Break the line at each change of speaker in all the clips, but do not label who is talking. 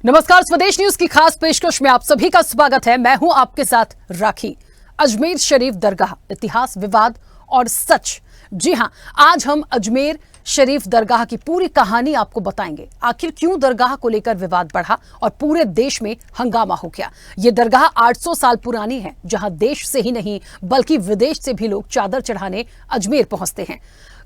नमस्कार, स्वदेश न्यूज की खास पेशकश में आप सभी का स्वागत है। मैं हूं आपके साथ राखी। अजमेर शरीफ दरगाह, इतिहास, विवाद और सच। जी हां, आज हम अजमेर शरीफ दरगाह की पूरी कहानी आपको बताएंगे। आखिर क्यों दरगाह को लेकर विवाद बढ़ा और पूरे देश में हंगामा हो गया। ये दरगाह 800 साल पुरानी है, जहां देश से ही नहीं बल्कि विदेश से भी लोग चादर चढ़ाने अजमेर पहुंचते हैं।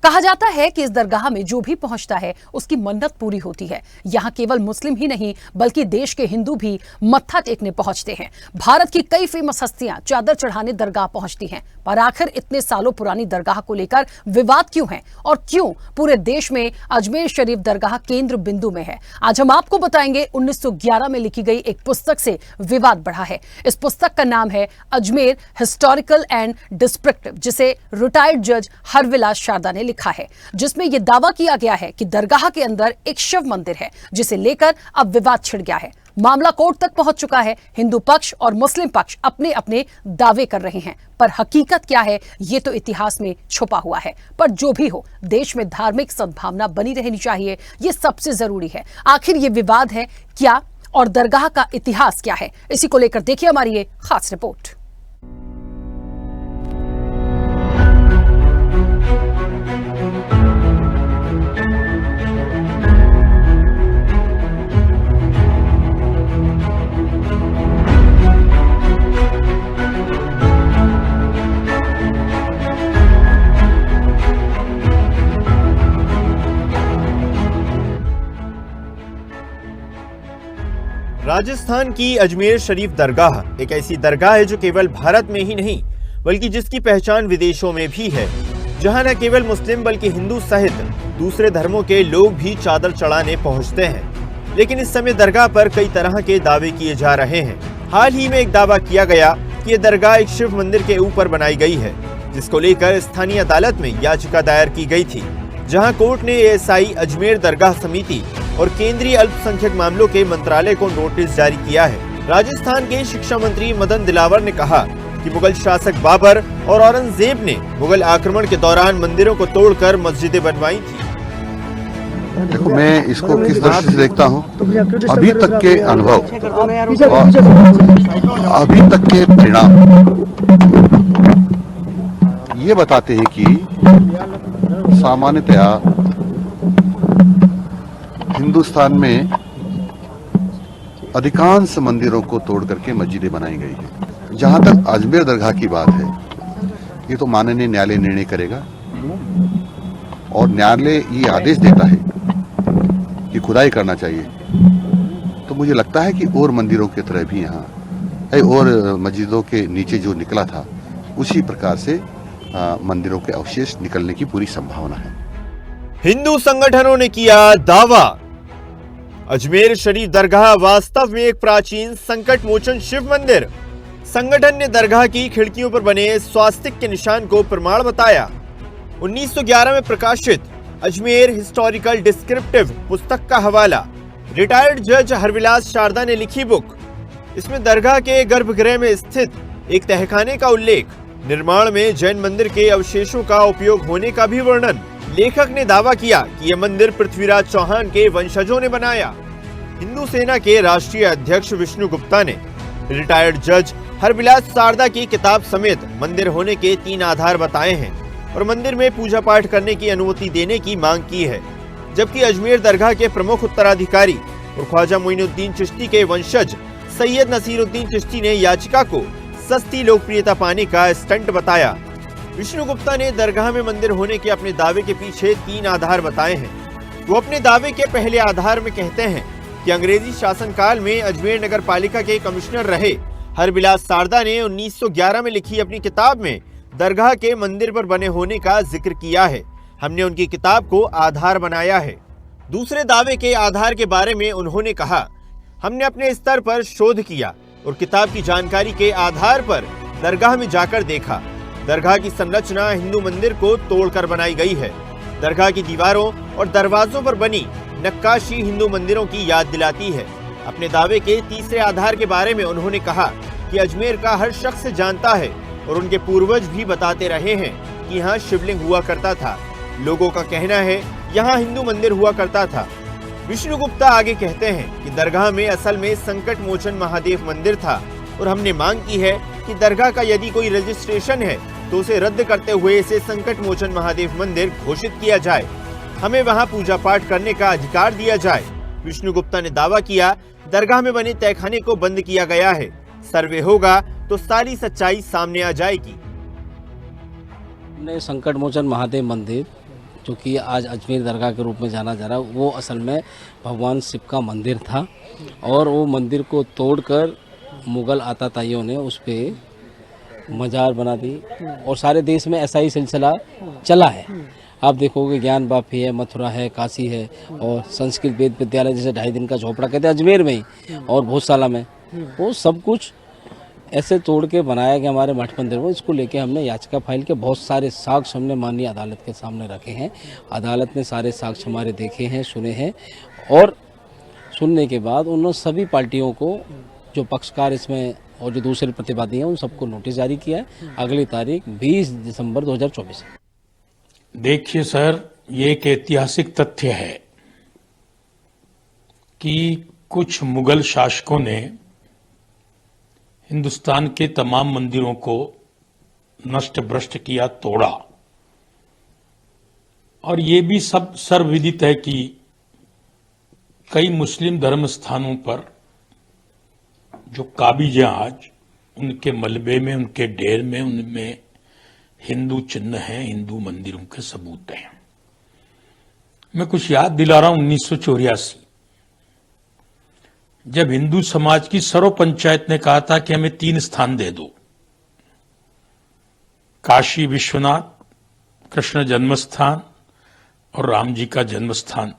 कहा जाता है कि इस दरगाह में जो भी पहुंचता है उसकी मन्नत पूरी होती है। यहां केवल मुस्लिम ही नहीं बल्कि देश के हिंदू भी मत्था टेकने पहुंचते हैं। भारत की कई फेमस हस्तियां चादर चढ़ाने दरगाह पहुंचती हैं, पर आखिर इतने सालों पुरानी दरगाह को लेकर विवाद क्यों है और क्यों पूरे देश में अजमेर शरीफ दरगाह केंद्र बिंदु में है। आज हम आपको बताएंगे। 1911 में लिखी गई एक पुस्तक से विवाद बढ़ा है। इस पुस्तक का नाम है अजमेर हिस्टोरिकल एंड डिस्क्रिप्टिव, जिसे रिटायर्ड जज हरविलास शारदा ने लिखा है, जिसमें यह दावा किया गया है कि दरगाह के अंदर एक शिव मंदिर है, जिसे लेकर अब विवाद छिड़ गया है। मामला कोर्ट तक पहुंच चुका है। हिंदू पक्ष और मुस्लिम पक्ष अपने अपने दावे कर रहे हैं, पर हकीकत क्या है ये तो इतिहास में छुपा हुआ है। पर जो भी हो, देश में धार्मिक सद्भावना बनी रहनी चाहिए, ये सबसे जरूरी है। आखिर ये विवाद है क्या और दरगाह का इतिहास क्या है, इसी को लेकर देखिए हमारी ये खास रिपोर्ट।
राजस्थान की अजमेर शरीफ दरगाह एक ऐसी दरगाह है जो केवल भारत में ही नहीं बल्कि जिसकी पहचान विदेशों में भी है, जहां न केवल मुस्लिम बल्कि हिंदू सहित दूसरे धर्मों के लोग भी चादर चढ़ाने पहुंचते हैं। लेकिन इस समय दरगाह पर कई तरह के दावे किए जा रहे हैं। हाल ही में एक दावा किया गया कि ये दरगाह एक शिव मंदिर के ऊपर बनाई गई है, जिसको लेकर स्थानीय अदालत में याचिका दायर की गई थी, जहाँ कोर्ट ने एएसआई अजमेर दरगाह समिति और केंद्रीय अल्पसंख्यक मामलों के मंत्रालय को नोटिस जारी किया है। राजस्थान के शिक्षा मंत्री मदन दिलावर ने कहा कि मुगल शासक बाबर और औरंगजेब ने मुगल आक्रमण के दौरान मंदिरों को तोड़कर मस्जिदें बनवाई थी।
देखो, मैं इसको किस दृष्टि से देखता हूँ, अभी तक के अनुभव और अभी तक के परिणाम ये बताते हैं कि सामान्यतया हिंदुस्तान में अधिकांश मंदिरों को तोड़ करके मस्जिदें बनाई गई है। जहां तक अजमेर दरगाह की बात है, ये तो माननीय न्यायालय निर्णय करेगा और न्यायालय ये आदेश देता है कि खुदाई करना चाहिए, तो मुझे लगता है कि और मंदिरों की तरह भी यहाँ और मस्जिदों के नीचे जो निकला था उसी प्रकार से मंदिरों के अवशेष निकलने की पूरी संभावना है।
हिंदू संगठनों ने किया दावा, अजमेर शरीफ दरगाह वास्तव में एक प्राचीन संकट मोचन शिव मंदिर। संगठन ने दरगाह की खिड़कियों पर बने स्वास्तिक के निशान को प्रमाण बताया। 1911 में प्रकाशित अजमेर हिस्टोरिकल डिस्क्रिप्टिव पुस्तक का हवाला रिटायर्ड जज हरविलास शारदा ने लिखी बुक। इसमें दरगाह के गर्भगृह में स्थित एक तहखाने का उल्लेख, निर्माण में जैन मंदिर के अवशेषों का उपयोग होने का भी वर्णन। लेखक ने दावा किया कि यह मंदिर पृथ्वीराज चौहान के वंशजों ने बनाया। हिंदू सेना के राष्ट्रीय अध्यक्ष विष्णु गुप्ता ने रिटायर्ड जज हरविलास शारदा की किताब समेत मंदिर होने के 3 आधार बताए हैं और मंदिर में पूजा पाठ करने की अनुमति देने की मांग की है। जबकि अजमेर दरगाह के प्रमुख उत्तराधिकारी और ख्वाजा मोइनुद्दीन चिश्ती के वंशज सैयद नसीरुद्दीन चिश्ती ने याचिका को सस्ती लोकप्रियता पाने का स्टंट बताया। विष्णु गुप्ता ने दरगाह में मंदिर होने के अपने दावे के पीछे 3 आधार बताए हैं। वो अपने दावे के पहले आधार में कहते हैं कि अंग्रेजी शासनकाल में अजमेर नगर पालिका के कमिश्नर रहे हरविलास शारदा ने 1911 में लिखी अपनी किताब में दरगाह के मंदिर पर बने होने का जिक्र किया है। हमने उनकी किताब को आधार बनाया है। दूसरे दावे के आधार के बारे में उन्होंने कहा, हमने अपने स्तर पर शोध किया और किताब की जानकारी के आधार पर दरगाह में जाकर देखा। दरगाह की संरचना हिंदू मंदिर को तोड़कर बनाई गई है। दरगाह की दीवारों और दरवाजों पर बनी नक्काशी हिंदू मंदिरों की याद दिलाती है। अपने दावे के तीसरे आधार के बारे में उन्होंने कहा कि अजमेर का हर शख्स जानता है और उनके पूर्वज भी बताते रहे हैं कि यहाँ शिवलिंग हुआ करता था। लोगों का कहना है यहाँ हिंदू मंदिर हुआ करता था। विष्णु गुप्ता आगे कहते हैं कि दरगाह में असल में संकट मोचन महादेव मंदिर था और हमने मांग की है कि दरगाह का यदि कोई रजिस्ट्रेशन है तो उसे रद्द करते हुए इसे संकट मोचन महादेव मंदिर घोषित किया जाए। हमें वहां पूजा पाठ करने का अधिकार दिया जाए। विष्णु गुप्ता ने दावा किया, दरगाह में बने तहखाने को बंद किया गया है। सर्वे होगा तो सारी सच्चाई सामने आ जाएगी।
हमने संकट मोचन महादेव मंदिर, जो कि आज अजमेर दरगाह के रूप में जाना जा रहा है, वो असल में भगवान शिव का मंदिर था और वो मंदिर को तोड़कर मुगल आताताइयों ने उस पर मजार बना दी और सारे देश में ऐसा ही सिलसिला चला है। आप देखोगे ज्ञान बापी है, मथुरा है, काशी है और संस्कृत वेद विद्यालय जैसे 2.5 दिन का झोपड़ा कहते हैं अजमेर में ही और भोजशाला में, वो सब कुछ ऐसे तोड़ के बनाया गया हमारे मठ मंदिर को। इसको लेके हमने याचिका फाइल के बहुत सारे साक्ष्य हमने माननीय अदालत के सामने रखे हैं। अदालत ने सारे साक्ष्य हमारे देखे हैं, सुने हैं और सुनने के बाद उन्होंने सभी पार्टियों को, जो पक्षकार इसमें और जो दूसरे प्रतिवादी हैं, उन सबको नोटिस जारी किया है। अगली तारीख 20 दिसंबर 2024।
देखिए सर, ये एक ऐतिहासिक तथ्य है कि कुछ मुगल शासकों ने हिंदुस्तान के तमाम मंदिरों को नष्ट भ्रष्ट किया, तोड़ा। और ये भी सब सर्वविदित है कि कई मुस्लिम धर्म स्थानों पर जो काबिज हैं आज, उनके मलबे में, उनके ढेर में, उनमें हिंदू चिन्ह हैं, हिंदू मंदिरों के सबूत हैं। मैं कुछ याद दिला रहा हूं, 1984 जब हिंदू समाज की सर्व पंचायत ने कहा था कि हमें 3 स्थान दे दो, काशी विश्वनाथ, कृष्ण जन्मस्थान और राम जी का जन्मस्थान,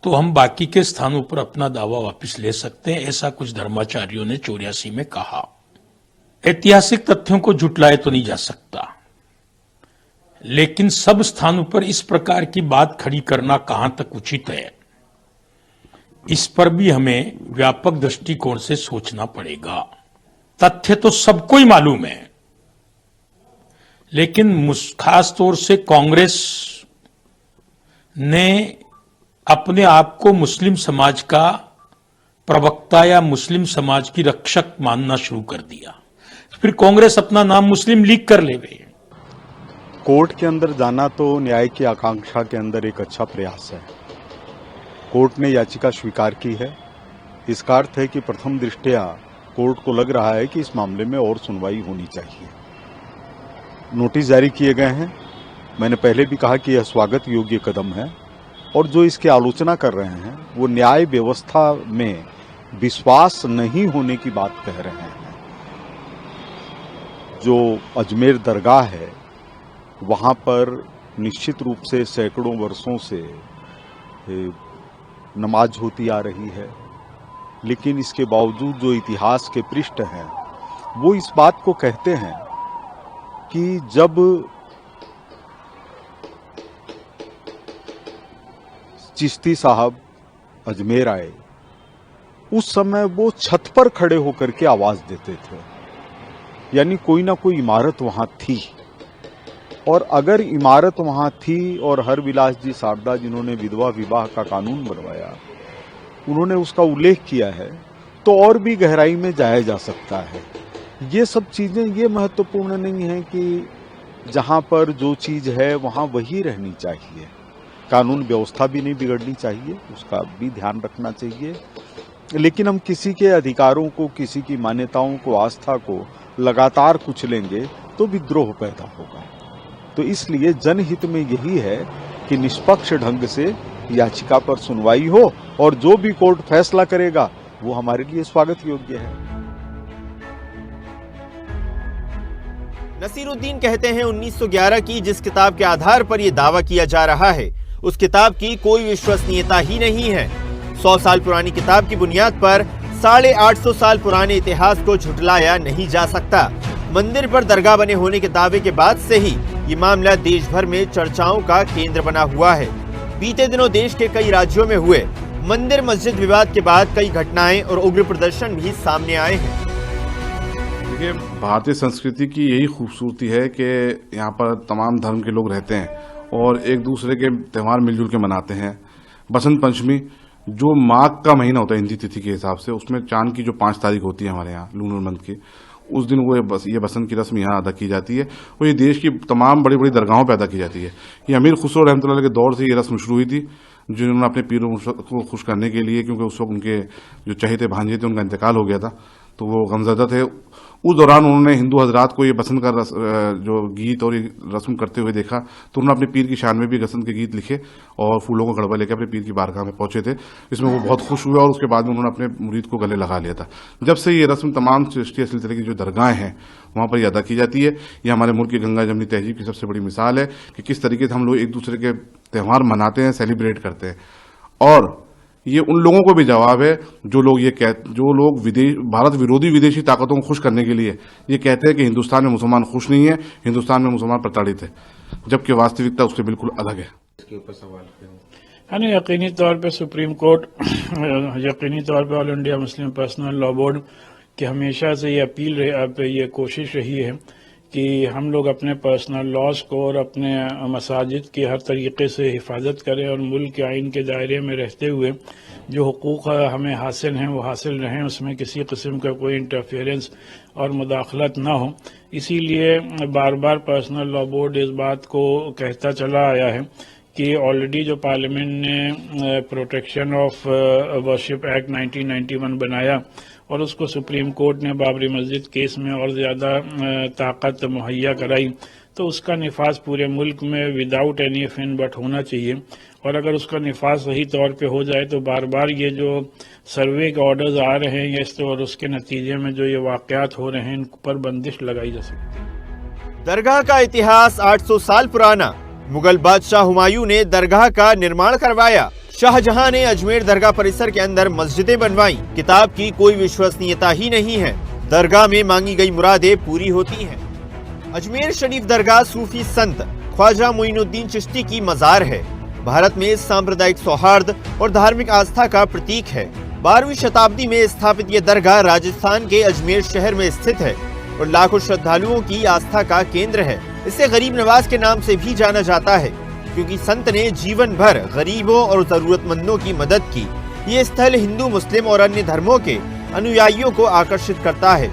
तो हम बाकी के स्थानों पर अपना दावा वापस ले सकते हैं, ऐसा कुछ धर्माचार्यों ने 84 में कहा। ऐतिहासिक तथ्यों को झुटलाए तो नहीं जा सकता, लेकिन सब स्थानों पर इस प्रकार की बात खड़ी करना कहां तक उचित है, इस पर भी हमें व्यापक दृष्टिकोण से सोचना पड़ेगा। तथ्य तो सबको ही मालूम है, लेकिन खास तौर से कांग्रेस ने अपने आप को मुस्लिम समाज का प्रवक्ता या मुस्लिम समाज की रक्षक मानना शुरू कर दिया। फिर कांग्रेस अपना नाम मुस्लिम लीग कर लेवे।
कोर्ट के अंदर जाना तो न्याय की आकांक्षा के अंदर एक अच्छा प्रयास है। कोर्ट ने याचिका स्वीकार की है। इसका अर्थ है कि प्रथम दृष्टया कोर्ट को लग रहा है कि इस मामले में और सुनवाई होनी चाहिए। नोटिस जारी किए गए हैं। मैंने पहले भी कहा कि यह स्वागत योग्य कदम है और जो इसकी आलोचना कर रहे हैं वो न्याय व्यवस्था में विश्वास नहीं होने की बात कह रहे हैं। जो अजमेर दरगाह है वहाँ पर निश्चित रूप से सैकड़ों वर्षों से नमाज होती आ रही है, लेकिन इसके बावजूद जो इतिहास के पृष्ठ हैं वो इस बात को कहते हैं कि जब चिश्ती साहब अजमेर आए उस समय वो छत पर खड़े होकर के आवाज देते थे, यानी कोई ना कोई इमारत वहां थी। और अगर इमारत वहां थी और हरविलास जी सारदा जिन्होंने विधवा विवाह का कानून बनवाया उन्होंने उसका उल्लेख किया है, तो और भी गहराई में जाया जा सकता है। ये सब चीजें ये महत्वपूर्ण नहीं है कि जहां पर जो चीज है वहां वही रहनी चाहिए। कानून व्यवस्था भी नहीं बिगड़नी चाहिए, उसका भी ध्यान रखना चाहिए, लेकिन हम किसी के अधिकारों को, किसी की मान्यताओं को, आस्था को लगातार कुचलेंगे तो विद्रोह पैदा होगा। तो इसलिए जनहित में यही है कि निष्पक्ष ढंग से याचिका पर सुनवाई हो और जो भी कोर्ट फैसला करेगा वो हमारे लिए स्वागत योग्य है।
नसीरुद्दीन कहते हैं 1911 की जिस किताब के आधार पर यह दावा किया जा रहा है उस किताब की कोई विश्वसनीयता ही नहीं है। 100 साल पुरानी किताब की बुनियाद पर 850 साल पुराने इतिहास को झुटलाया नहीं जा सकता। मंदिर पर दरगाह बने होने के दावे के बाद से ही ये मामला देश भर में चर्चाओं का केंद्र बना हुआ है। बीते दिनों देश के कई राज्यों में हुए मंदिर मस्जिद विवाद के बाद कई घटनाएं और उग्र प्रदर्शन भी सामने आए हैं।
देखिए, भारतीय संस्कृति की यही खूबसूरती है कि यहाँ पर तमाम धर्म के लोग रहते हैं और एक दूसरे के त्यौहार मिलजुल के मनाते हैं। बसंत पंचमी जो माघ का महीना होता है हिंदी तिथि के हिसाब से, उसमें चांद की जो 5 तारीख होती है हमारे यहाँ लूनर मंथ की, उस दिन वो ये बसंत की रस्म यहाँ अदा की जाती है और ये देश की तमाम बड़ी बड़ी दरगाहों पर अदा की जाती है। ये अमीर खुसरो रहमतुल्लाह के दौर से ये रस्म शुरू हुई थी, जिन्होंने अपने पीरों को खुश करने के लिए, क्योंकि उस वक्त उनके जो चहेते भांजे थे उनका इंतकाल हो गया था, तो वो गमज़दा थे। उस दौरान उन्होंने हिंदू हजरात को ये बसंत का जो गीत और ये रस्म करते हुए देखा, तो उन्होंने अपने पीर की शान में भी बसंत के गीत लिखे और फूलों को गड़बा लेकर अपने पीर की बारगाह में पहुंचे थे। इसमें वो बहुत खुश हुए और उसके बाद में उन्होंने अपने मुरीद को गले लगा लिया था। जब से ये रस्म तमाम चिश्तिया सिलसिले की जो दरगाहें हैं वहाँ पर ये अदा की जाती है। ये हमारे मुल्क की गंगा जमनी तहजीब की सबसे बड़ी मिसाल है कि किस तरीके से हम लोग एक दूसरे के त्यौहार मनाते हैं, सेलिब्रेट करते हैं। और ये उन लोगों को भी जवाब है जो लोग भारत विरोधी विदेशी ताकतों को खुश करने के लिए ये कहते हैं कि हिंदुस्तान में मुसलमान खुश नहीं है, हिंदुस्तान में मुसलमान प्रताड़ित है, जबकि वास्तविकता उससे बिल्कुल अलग है।
इसके ऊपर सवाल है यकीनी तौर पे सुप्रीम कोर्ट, यकीनी तौर पे all India Muslim personal law board की हमेशा से ये अपील ये कोशिश रही है कि हम लोग अपने पर्सनल लॉज को और अपने मसाजिद की हर तरीके से हिफाजत करें और मुल्क के आइन के दायरे में रहते हुए जो हुकूक हमें हासिल हैं वो हासिल रहें, उसमें किसी किस्म का कोई इंटरफेरेंस और मुदाखलत ना हो। इसीलिए बार बार पर्सनल लॉ बोर्ड इस बात को कहता चला आया है कि ऑलरेडी जो पार्लियामेंट ने प्रोटेक्शन ऑफ वर्शिप एक्ट 1991 बनाया और उसको सुप्रीम कोर्ट ने बाबरी मस्जिद केस में और ज़्यादा ताकत मुहैया कराई, तो उसका निफाज पूरे मुल्क में without any if in but होना चाहिए। और अगर उसका निफाज सही तौर पे हो जाए तो बार बार ये जो सर्वे के ऑर्डर्स आ रहे हैं और उसके नतीजे में जो ये वाक़यात हो रहे हैं इन पर बंदिश लगाई जा सकती है।
दरगाह का इतिहास 800 साल पुराना। मुगल बादशाह हुमायूं ने दरगाह का निर्माण करवाया। शाहजहां ने अजमेर दरगाह परिसर के अंदर मस्जिदें बनवाई। किताब की कोई विश्वसनीयता ही नहीं है। दरगाह में मांगी गई मुरादें पूरी होती हैं। अजमेर शरीफ दरगाह सूफी संत ख्वाजा मोइनुद्दीन चिश्ती की मजार है। भारत में सांप्रदायिक सौहार्द और धार्मिक आस्था का प्रतीक है। 12वीं शताब्दी में स्थापित ये दरगाह राजस्थान के अजमेर शहर में स्थित है और लाखों श्रद्धालुओं की आस्था का केंद्र है। इसे गरीब नवाज के नाम से भी जाना जाता है, क्योंकि संत ने जीवन भर गरीबों और जरूरतमंदों की मदद की। ये स्थल हिंदू, मुस्लिम और अन्य धर्मों के अनुयायियों को आकर्षित करता है।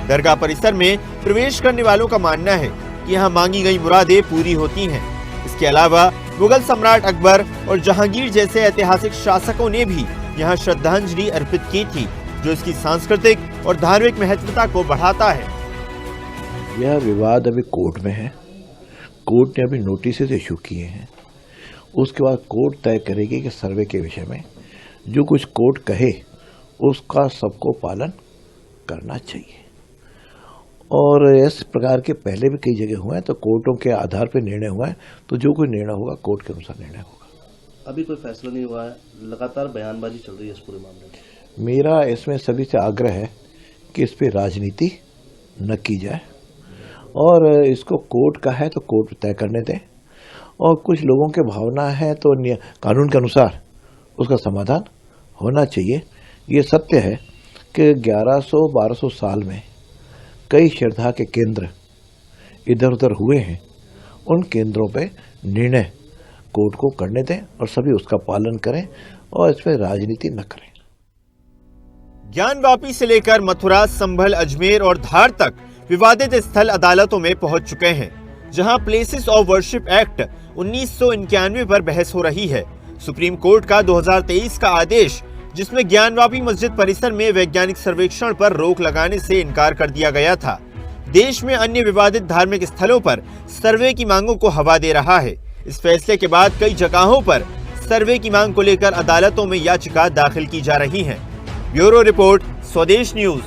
दरगाह परिसर में प्रवेश करने वालों का मानना है कि यहाँ मांगी गई मुरादें पूरी होती हैं। इसके अलावा मुगल सम्राट अकबर और जहांगीर जैसे ऐतिहासिक शासकों ने भी यहाँ श्रद्धांजलि अर्पित की थी, जो इसकी सांस्कृतिक और धार्मिक महत्वता को बढ़ाता है।
यह विवाद अभी कोर्ट में है। कोर्ट ने अभी नोटिस इशू किए हैं। उसके बाद कोर्ट तय करेगी कि सर्वे के विषय में जो कुछ कोर्ट कहे उसका सबको पालन करना चाहिए। और इस प्रकार के पहले भी कई जगह हुए हैं, तो कोर्टों के आधार पर निर्णय हुआ है, तो जो कोई निर्णय होगा कोर्ट के अनुसार निर्णय होगा।
अभी कोई फैसला नहीं हुआ है, लगातार बयानबाजी चल रही है इस पूरे मामले में।
मेरा इसमें सभी से आग्रह है कि इस पर राजनीति न की जाए और इसको कोर्ट का है तो कोर्ट तय करने दें, और कुछ लोगों के भावना है तो कानून के अनुसार उसका समाधान होना चाहिए। ये सत्य है कि 1100-1200 साल में कई श्रद्धा के केंद्र इधर उधर हुए हैं। उन केंद्रों पे निर्णय कोर्ट को करने दें और सभी उसका पालन करें और इसमें राजनीति न करें।
ज्ञानवापी से लेकर मथुरा, संभल, अजमेर और धार तक विवादित स्थल अदालतों में पहुंच चुके हैं, जहां प्लेसेस ऑफ वर्शिप एक्ट 1991 पर बहस हो रही है। सुप्रीम कोर्ट का 2023 का आदेश, जिसमें ज्ञानवापी मस्जिद परिसर में वैज्ञानिक सर्वेक्षण पर रोक लगाने से इनकार कर दिया गया था, देश में अन्य विवादित धार्मिक स्थलों पर सर्वे की मांगों को हवा दे रहा है। इस फैसले के बाद कई जगहों पर सर्वे की मांग को लेकर अदालतों में याचिका दाखिल की जा रही है। ब्यूरो रिपोर्ट, स्वदेश न्यूज।